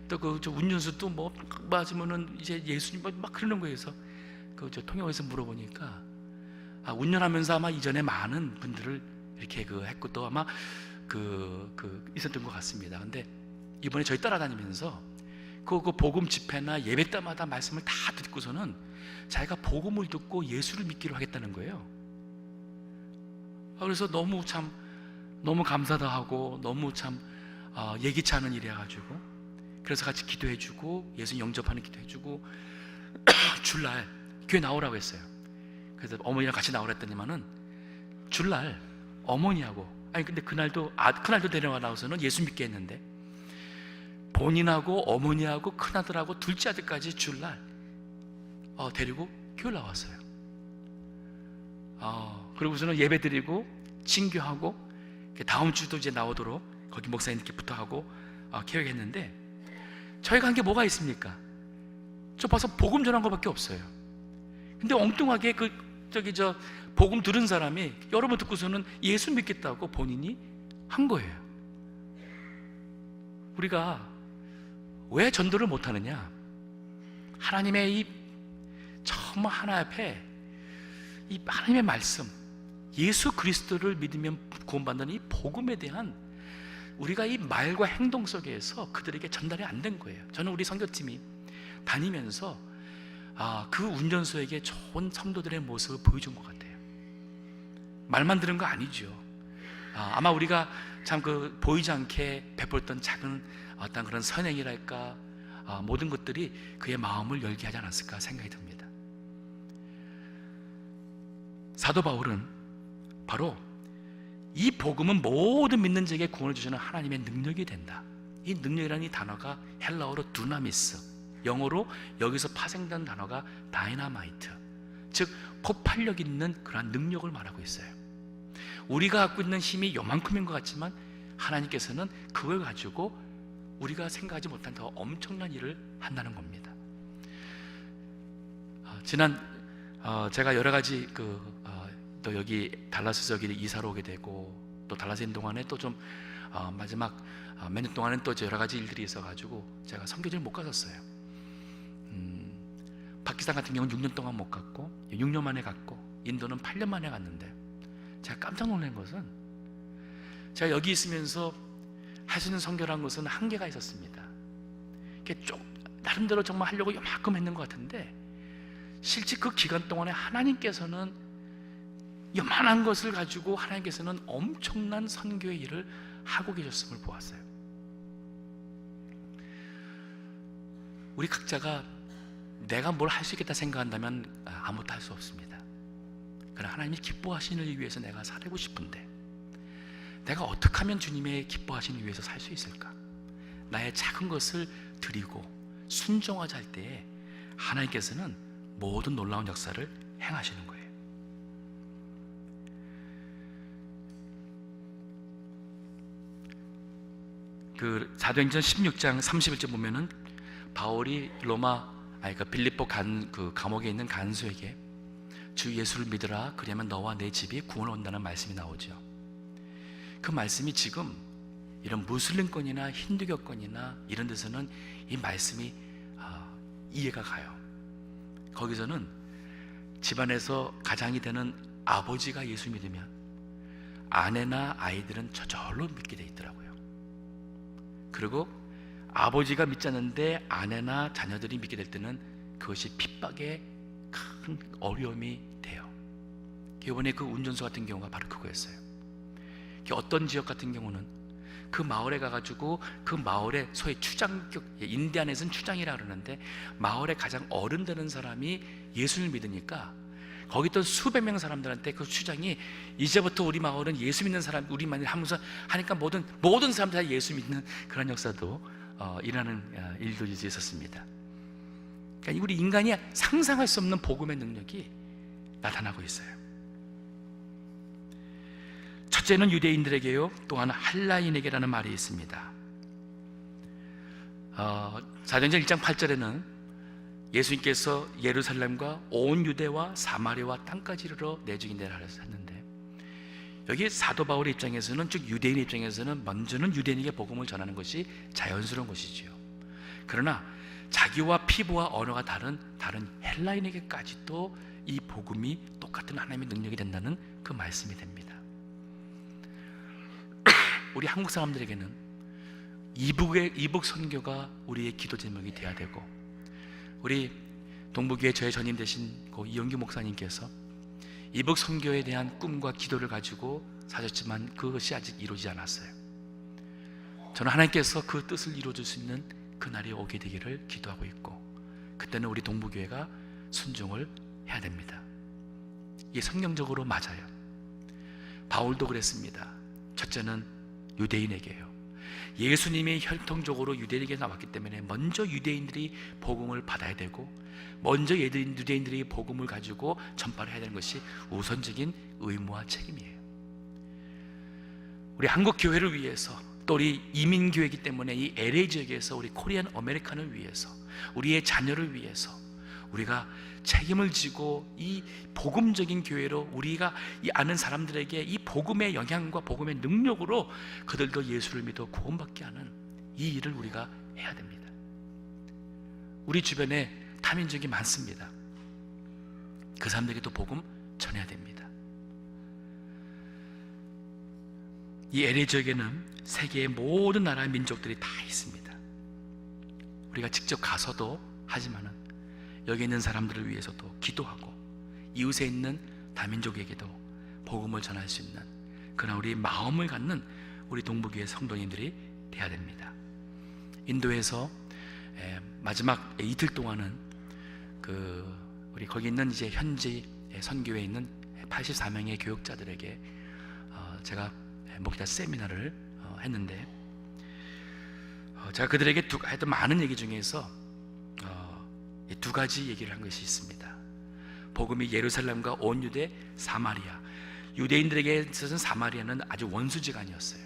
또 그 저 운전수 뭐 맞으면은 이제 예수님 막 그러는 거예요. 그래서 그 저 통역에서 물어보니까 운전하면서 아마 이전에 많은 분들을 이렇게 했고 또 아마 있었던 것 같습니다. 근데 이번에 저희 따라다니면서 그 복음 집회나 예배 때마다 말씀을 다 듣고서는 자기가 복음을 듣고 예수를 믿기로 하겠다는 거예요. 그래서 너무 감사도 하고 너무 예기치 않은 일이라 가지고, 그래서 같이 기도해주고 예수 영접하는 기도해주고 주일날 교회 나오라고 했어요. 그래서 어머니랑 같이 나오라 했더니만은 주일날 어머니하고, 근데 그날도 데려가 나와서는 예수 믿게 했는데 본인하고 어머니하고 큰아들하고 둘째 아들까지 주일날 데리고 교회 나왔어요. 그러고서는 예배 드리고 친교하고 다음 주도 이제 나오도록 거기 목사님께 부탁하고 계획했는데, 저희가 한 게 뭐가 있습니까? 저 봐서 복음 전한 것밖에 없어요. 근데 엉뚱하게 복음 들은 사람이 여러 번 듣고서는 예수 믿겠다고 본인이 한 거예요. 우리가 왜 전도를 못하느냐? 하나님의 이 정말 하나 앞에 이 하나님의 말씀, 예수 그리스도를 믿으면 구원받는 이 복음에 대한 우리가 이 말과 행동 속에서 그들에게 전달이 안 된 거예요. 저는 우리 선교팀이 다니면서 그 운전수에게 좋은 성도들의 모습을 보여준 것 같아요. 말만 들은 거 아니죠. 아마 우리가 참 보이지 않게 베풀었던 작은 어떤 그런 선행이랄까, 모든 것들이 그의 마음을 열게 하지 않았을까 생각이 듭니다. 사도 바울은 바로 이 복음은 모든 믿는 자에게 구원을 주시는 하나님의 능력이 된다. 이 능력이라는 이 단어가 헬라어로 두나미스, 영어로 여기서 파생된 단어가 다이나마이트, 즉 폭발력 있는 그러한 능력을 말하고 있어요. 우리가 갖고 있는 힘이 요만큼인 것 같지만 하나님께서는 그걸 가지고 우리가 생각하지 못한 더 엄청난 일을 한다는 겁니다. 제가 여러 가지 또 여기 달라스 여기 이사로 오게 되고, 또 달라스 있는 동안에 또 좀 마지막 몇 년 동안은 또 여러 가지 일들이 있어가지고 제가 선교지를 못 갔었어요. 파키스탄 같은 경우는 6년 동안 못 갔고, 6년 만에 갔고, 인도는 8년 만에 갔는데 제가 깜짝 놀란 것은, 제가 여기 있으면서 할 수 있는 선교라는 것은 한계가 있었습니다. 나름대로 정말 하려고 요만큼 했는 것 같은데, 실제 그 기간 동안에 하나님께서는 요만한 것을 가지고 하나님께서는 엄청난 선교의 일을 하고 계셨음을 보았어요. 우리 각자가 내가 뭘 할 수 있겠다 생각한다면 아무것도 할 수 없습니다. 그러나 하나님이 기뻐하시는 일 위해서 내가 살고 싶은데, 내가 어떻게 하면 주님의 기뻐하시는 일 위해서 살 수 있을까? 나의 작은 것을 드리고 순종하자 할 때에 하나님께서는 모든 놀라운 역사를 행하시는 거예요. 사도행전 16장 31절 보면은 바울이 빌립보 감옥에 있는 간수에게 주 예수를 믿으라, 그러면 너와 내 집이 구원 온다는 말씀이 나오죠. 그 말씀이 지금 이런 무슬림권이나 힌두교권이나 이런 데서는 이 말씀이 이해가 가요. 거기서는 집안에서 가장이 되는 아버지가 예수 믿으면 아내나 아이들은 저절로 믿게 돼 있더라고요. 그리고 아버지가 믿지 않는데 아내나 자녀들이 믿게 될 때는 그것이 핍박의 큰 어려움이 돼요. 이번에 그 운전수 같은 경우가 바로 그거였어요. 어떤 지역 같은 경우는 그 마을에 가가지고 그 마을에 소위 인디안에서는 추장이라 그러는데, 마을에 가장 어른 되는 사람이 예수를 믿으니까 거기 있던 수백 명 사람들한테 그 추장이 이제부터 우리 마을은 예수 믿는 사람 우리만 하면서 하니까 모든 사람들이 다 예수 믿는 그런 역사도 일하는 일도 있었습니다. 그러니까 우리 인간이 상상할 수 없는 복음의 능력이 나타나고 있어요. 첫째는 유대인들에게요, 또한 할라인에게라는 말이 있습니다. 사도행전 1장 8절에는 예수님께서 예루살렘과 온 유대와 사마리아와 땅까지 이르러 내주인대를 하셨는데, 여기 사도 바울의 입장에서는, 즉 유대인의 입장에서는 먼저는 유대인에게 복음을 전하는 것이 자연스러운 것이지요. 그러나 자기와 피부와 언어가 다른 헬라인에게까지도 이 복음이 똑같은 하나님의 능력이 된다는 그 말씀이 됩니다. 우리 한국 사람들에게는 이북 선교가 우리의 기도 제목이 되어야 되고, 우리 동부교회 저의 전임 되신 고 이영규 목사님께서 이북 선교에 대한 꿈과 기도를 가지고 사셨지만 그것이 아직 이루어지지 않았어요. 저는 하나님께서 그 뜻을 이루어줄 수 있는 그날이 오게 되기를 기도하고 있고, 그때는 우리 동부교회가 순종을 해야 됩니다. 이게 성경적으로 맞아요. 바울도 그랬습니다. 첫째는 유대인에게요. 예수님이 혈통적으로 유대인에게 나왔기 때문에 먼저 유대인들이 복음을 받아야 되고, 먼저 유대인들이 복음을 가지고 전파를 해야 되는 것이 우선적인 의무와 책임이에요. 우리 한국 교회를 위해서, 또 우리 이민교회이기 때문에 이 LA 지역에서 우리 코리안 아메리칸을 위해서, 우리의 자녀를 위해서 우리가 책임을 지고 이 복음적인 교회로 우리가 이 아는 사람들에게 이 복음의 영향과 복음의 능력으로 그들도 예수를 믿어 구원받게 하는 이 일을 우리가 해야 됩니다. 우리 주변에 타민족이 많습니다. 그 사람들에게도 복음 전해야 됩니다. 이 LA 지역에는 세계의 모든 나라의 민족들이 다 있습니다. 우리가 직접 가서도 하지만은 여기 있는 사람들을 위해서도 기도하고, 이웃에 있는 다민족에게도 복음을 전할 수 있는 그런 우리 마음을 갖는 우리 동부교회 성도님들이 돼야 됩니다. 인도에서 마지막 이틀 동안은 우리 거기 있는 이제 현지 선교에 있는 84명의 교육자들에게 제가 목회자 세미나를 했는데, 제가 그들에게 했던 많은 얘기 중에서 두 가지 얘기를 한 것이 있습니다. 복음이 예루살렘과 온 유대, 사마리아. 유대인들에게 있어서는 사마리아는 아주 원수지간이었어요.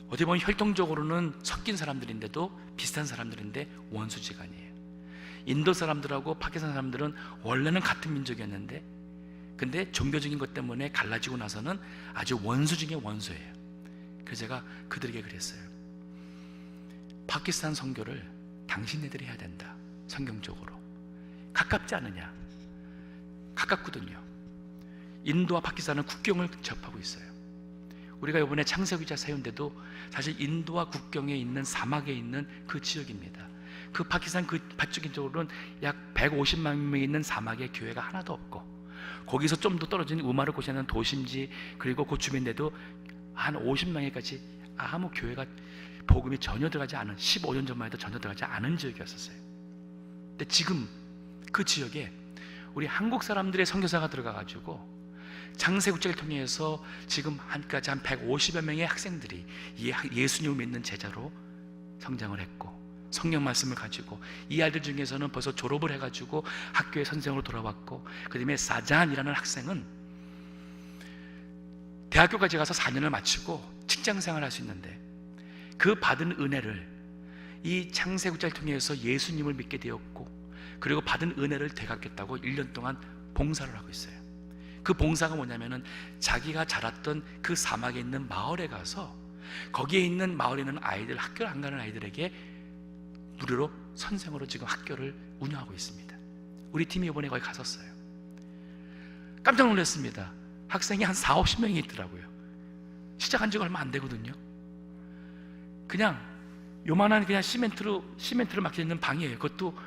어떻게 보면 혈통적으로는 섞인 사람들인데도 비슷한 사람들인데 원수지간이에요. 인도 사람들하고 파키스탄 사람들은 원래는 같은 민족이었는데, 근데 종교적인 것 때문에 갈라지고 나서는 아주 원수 중에 원수예요. 그래서 제가 그들에게 그랬어요. 파키스탄 선교를 당신네들이 해야 된다. 성경적으로 가깝지 않느냐? 가깝거든요. 인도와 파키스탄은 국경을 접하고 있어요. 우리가 이번에 창세기자 세운데도 사실 인도와 국경에 있는 사막에 있는 그 지역입니다. 그 파키스탄 그 바쪽인 쪽으로는 약 150만 명이 있는 사막에 교회가 하나도 없고, 거기서 좀 더 떨어진 우마르코시라는 도심지, 그리고 그 주변에도 한 50명에까지 아무 교회가 복음이 전혀 들어가지 않은, 15년 전만 해도 전혀 들어가지 않은 지역이었었어요. 근데 지금 그 지역에 우리 한국 사람들의 선교사가 들어가가지고 창세국제를 통해서 지금 한까지 한 150여 명의 학생들이 예수님을 믿는 제자로 성장을 했고, 성경 말씀을 가지고 이 아이들 중에서는 벌써 졸업을 해가지고 학교의 선생으로 돌아왔고, 그 다음에 사잔이라는 학생은 대학교까지 가서 4년을 마치고 직장생활을 할 수 있는데, 그 받은 은혜를 이 창세국제를 통해서 예수님을 믿게 되었고, 그리고 받은 은혜를 되갚겠다고 1년 동안 봉사를 하고 있어요. 그 봉사가 뭐냐면은 자기가 자랐던 그 사막에 있는 마을에 가서 거기에 있는 마을에 있는 아이들, 학교를 안 가는 아이들에게 무료로 선생으로 지금 학교를 운영하고 있습니다. 우리 팀이 이번에 거기 갔었어요. 깜짝 놀랐습니다. 학생이 한 4, 50명이 있더라고요. 시작한 지가 얼마 안 되거든요. 그냥 요만한 그냥 시멘트로 막혀 있는 방이에요. 그것도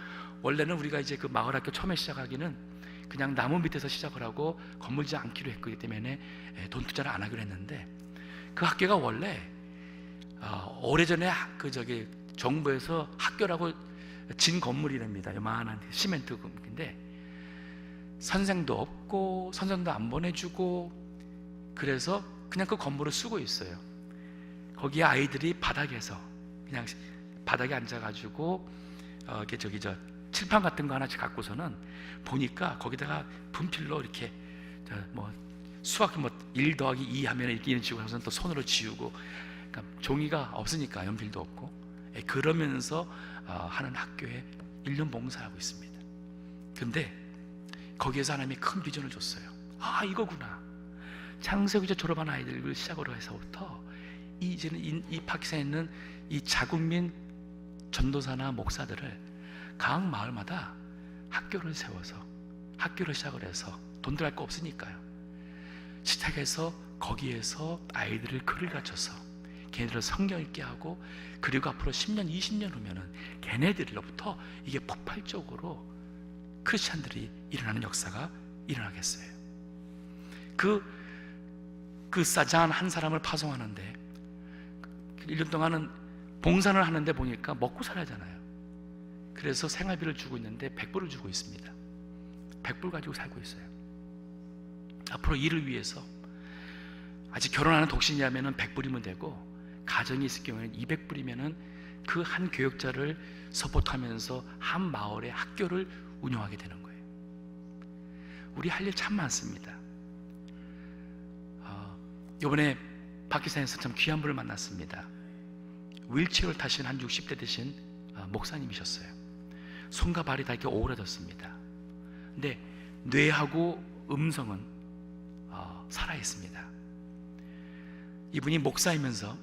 원래는 우리가 이제 그 마을 학교 처음에 시작하기는 그냥 나무 밑에서 시작을 하고 건물지 않기로 했기 때문에 돈 투자를 안 하기로 했는데, 그 학교가 원래 오래전에 정부에서 학교라고 진 건물이랍니다. 요만한 시멘트 건물인데 선생도 없고 선생도 안 보내주고, 그래서 그냥 그 건물을 쓰고 있어요. 거기에 아이들이 바닥에서 그냥 바닥에 앉아가지고 이렇게 칠판 같은 거 하나씩 갖고서는 보니까 거기다가 분필로 이렇게 수학 1 더하기 2 하면 이렇게 지우고서는 또 손으로 지우고, 그러니까 종이가 없으니까 연필도 없고, 그러면서 하는 학교의 1년 봉사하고 있습니다. 근데 거기에서 하나님이 큰 비전을 줬어요. 아, 이거구나. 창세기부터 졸업한 아이들을 시작으로 해서부터 이제는 이 파키스탄에 있는 이 자국민 전도사나 목사들을 각 마을마다 학교를 세워서 학교를 시작을 해서 돈 들할 거 없으니까요. 시작해서 거기에서 아이들을 글을 가르쳐서 걔네들을 성경 읽게 하고, 그리고 앞으로 10년, 20년 후면은 걔네들로부터 이게 폭발적으로 크리스찬들이 일어나는 역사가 일어나겠어요. 그 사잔 한 사람을 파송하는데 1년 동안은 봉사를 하는데 보니까 먹고 살아야 하잖아요. 그래서 생활비를 주고 있는데 100불을 주고 있습니다. 100불 가지고 살고 있어요. 앞으로 일을 위해서 아직 결혼하는 독신이라면 100불이면 되고, 가정이 있을 경우에는 200불이면 그 한 교역자를 서포트하면서 한 마을의 학교를 운영하게 되는 거예요. 우리 할 일 참 많습니다. 이번에 파키스탄에서 참 귀한 분을 만났습니다. 윌체어를 타신 한 60대 되신 목사님이셨어요. 손과 발이 다 이렇게 오그라졌습니다. 근데 뇌하고 음성은 살아있습니다. 이분이 목사이면서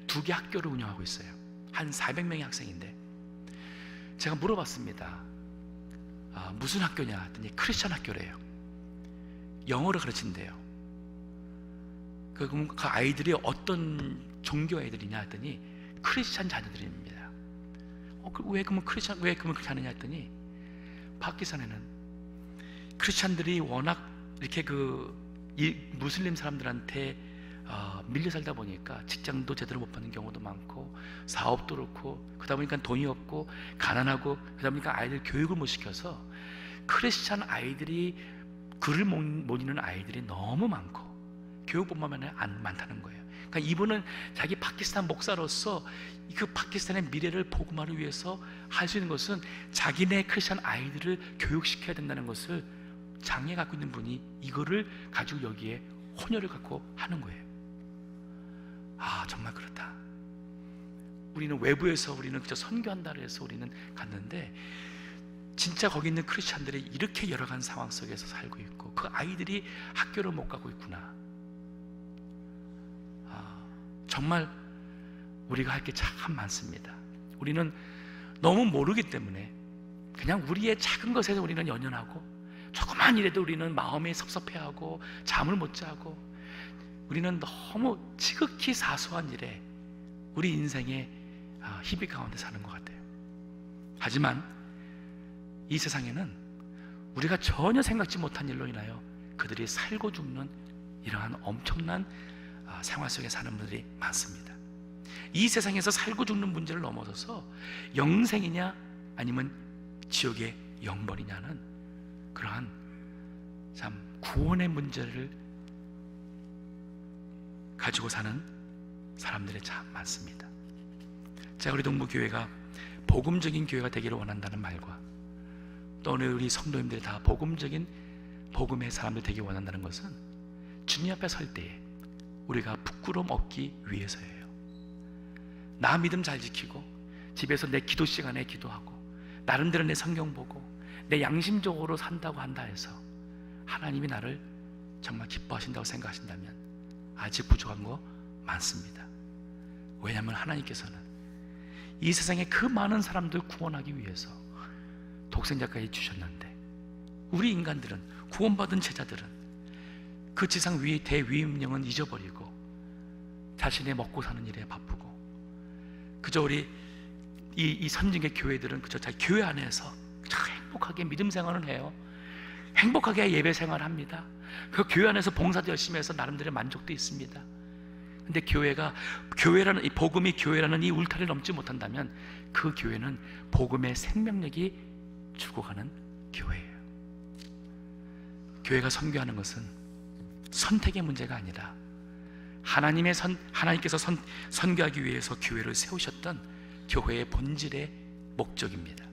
2개 학교를 운영하고 있어요. 한 400명의 학생인데 제가 물어봤습니다. 무슨 학교냐 했더니 크리스천 학교래요. 영어를 가르친대요. 그럼 그 아이들이 어떤 종교 아이들이냐 했더니 크리스천 자녀들입니다. 왜 그러면 그렇게 하느냐 했더니 파키스탄에는 크리스천들이 워낙 이렇게 무슬림 사람들한테 밀려 살다 보니까 직장도 제대로 못 받는 경우도 많고, 사업도 그렇고, 그러다 보니까 돈이 없고 가난하고, 그러다 보니까 아이들 교육을 못 시켜서 크리스천 아이들이 글을 못 읽는 아이들이 너무 많고 교육법만 안 많다는 거예요. 그러니까 이분은 자기 파키스탄 목사로서 그 파키스탄의 미래를 복음화를 위해서 할 수 있는 것은 자기네 크리스천 아이들을 교육시켜야 된다는 것을 장애 갖고 있는 분이 이거를 가지고 여기에 혼혈을 갖고 하는 거예요. 정말 그렇다. 우리는 외부에서 우리는 그저 선교한다 해서 우리는 갔는데, 진짜 거기 있는 크리스찬들이 이렇게 열악한 상황 속에서 살고 있고 그 아이들이 학교를 못 가고 있구나. 정말 우리가 할 게 참 많습니다. 우리는 너무 모르기 때문에 그냥 우리의 작은 것에서 우리는 연연하고, 조그만 일에도 우리는 마음이 섭섭해하고 잠을 못 자고, 우리는 너무 지극히 사소한 일에 우리 인생의 희비 가운데 사는 것 같아요. 하지만 이 세상에는 우리가 전혀 생각지 못한 일로 인하여 그들이 살고 죽는 이러한 엄청난 생활 속에 사는 분들이 많습니다. 이 세상에서 살고 죽는 문제를 넘어서서 영생이냐 아니면 지옥의 영벌이냐는 그러한 참 구원의 문제를 가지고 사는 사람들이 참 많습니다. 제가 우리 동부교회가 복음적인 교회가 되기를 원한다는 말과, 또 오늘 우리 성도님들이 다 복음적인 복음의 사람들 되기 원한다는 것은 주님 앞에 설 때에 우리가 부끄러움 얻기 위해서예요. 나 믿음 잘 지키고 집에서 내 기도 시간에 기도하고 나름대로 내 성경 보고 내 양심적으로 산다고 한다 해서 하나님이 나를 정말 기뻐하신다고 생각하신다면 아직 부족한 거 많습니다. 왜냐하면 하나님께서는 이 세상에 그 많은 사람들 구원하기 위해서 독생자까지 주셨는데, 우리 인간들은, 구원받은 제자들은 그 지상 위의 대위임령은 잊어버리고 자신의 먹고 사는 일에 바쁘고, 그저 우리 이 선진계 교회들은 그저 자기 교회 안에서 행복하게 믿음 생활을 해요. 행복하게 예배 생활을 합니다. 그 교회 안에서 봉사도 열심히 해서 나름대로 만족도 있습니다. 근데 교회라는 이 복음이 교회라는 이 울타리를 넘지 못한다면 그 교회는 복음의 생명력이 죽어가는 교회예요. 교회가 선교하는 것은 선택의 문제가 아니라 하나님께서 선교하기 위해서 교회를 세우셨던 교회의 본질의 목적입니다.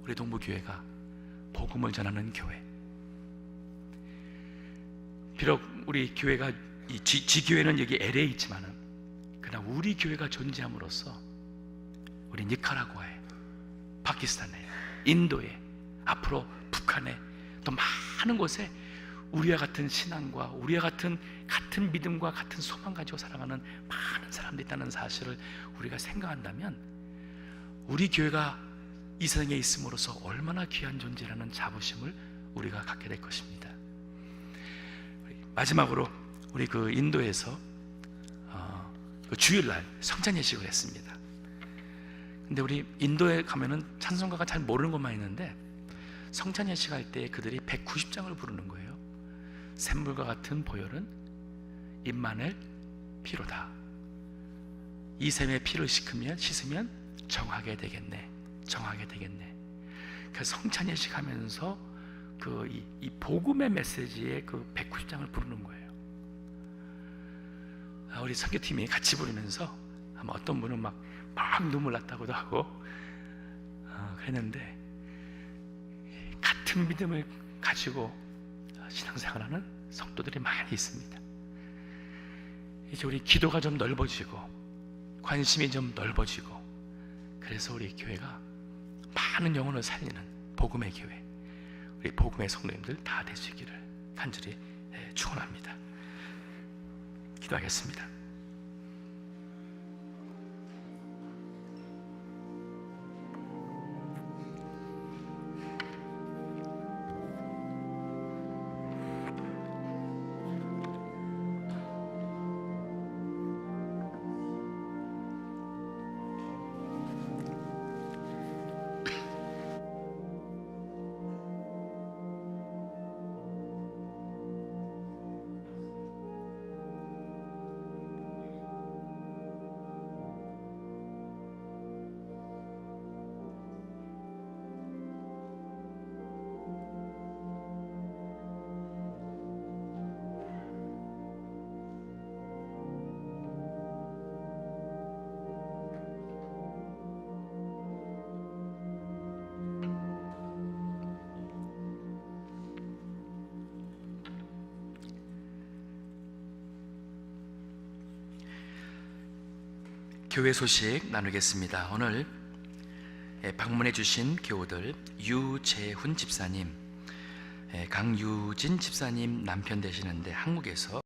우리 동부교회가 복음을 전하는 교회. 비록 우리 교회가 지교회는 여기 LA에 있지만은, 그러나 우리 교회가 존재함으로써 우리 니카라과에 파키스탄에, 인도에, 앞으로 북한에, 또 많은 곳에 우리와 같은 신앙과 우리와 같은 믿음과 같은 소망 가지고 살아가는 많은 사람들이 있다는 사실을 우리가 생각한다면 우리 교회가 이 세상에 있음으로써 얼마나 귀한 존재라는 자부심을 우리가 갖게 될 것입니다. 마지막으로 우리 그 인도에서 그 주일날 성찬 예식을 했습니다. 근데 우리 인도에 가면은 찬송가가 잘 모르는 것만 있는데 성찬 예식할 때 그들이 190장을 부르는 거예요. 샘물과 같은 보혈은 임마누엘 피로다. 이 샘의 피를 씻으면 정하게 되겠네. 그래서 성찬 예식하면서 이 복음의 메시지의 그 190장을 부르는 거예요. 우리 선교팀이 같이 부르면서 아마 어떤 분은 막 눈물 났다고도 하고 그랬는데, 같은 믿음을 가지고 신앙생활하는 성도들이 많이 있습니다. 이제 우리 기도가 좀 넓어지고 관심이 좀 넓어지고, 그래서 우리 교회가 많은 영혼을 살리는 복음의 교회, 우리 복음의 성도님들 다 되시기를 간절히 축원합니다. 기도하겠습니다. 교회 소식 나누겠습니다. 오늘 방문해 주신 교우들, 유재훈 집사님, 강유진 집사님 남편 되시는데 한국에서